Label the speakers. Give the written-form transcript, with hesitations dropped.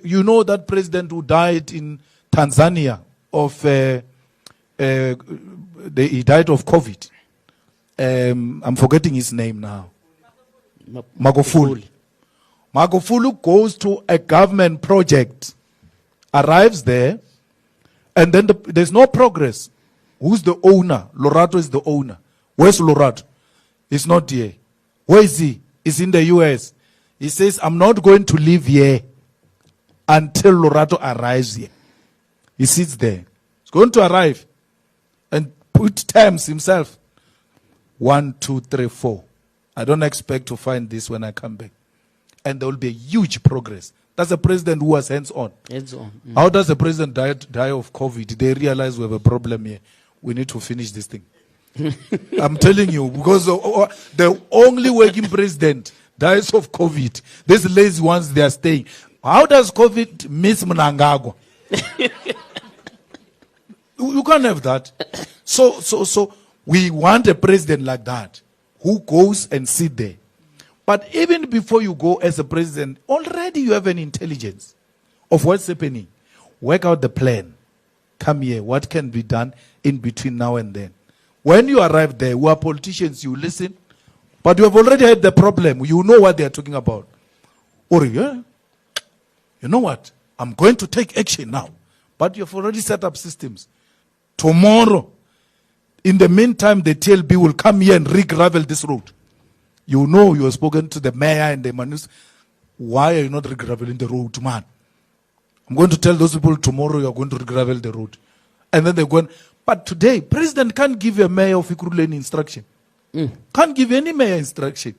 Speaker 1: you know that president who died in Tanzania of he died of COVID. I'm forgetting his name now. Magufuli. Magufuli goes to a government project, arrives there, and then there's no progress. Who's the owner? Lorato is the owner. Where's Lorato? He's not here. Where is he? He's in the US. He says, I'm not going to leave here until Lorato arrives here. He sits there. He's going to arrive and put terms himself. 1, 2, 3, 4. I don't expect to find this when I come back. And there will be a huge progress. That's a president who was hands-on.
Speaker 2: Hands-on.
Speaker 1: How does the president die of COVID? They realize we have a problem here. We need to finish this thing. I'm telling you, because the only working president dies of COVID. These lazy ones, they are staying. How does COVID miss Mnangagwa? You can't have that. So we want a president like that who goes and sit there. But even before you go as a president, already you have an intelligence of what's happening. Work out the plan. Come here. What can be done in between now and then? When you arrive there, we are politicians, you listen. But you have already had the problem. You know what they are talking about. Or, yeah, you know what? I'm going to take action now. But you've already set up systems. Tomorrow, in the meantime, the TLB will come here and re-gravel this road. You know you have spoken to the mayor and the manus. Why are you not re-graveling the road, man? I'm going to tell those people tomorrow you are going to re-gravel the road. And then they're going, but today, president can't give a mayor of Ikuruleni instruction. Can't give any mayor instruction.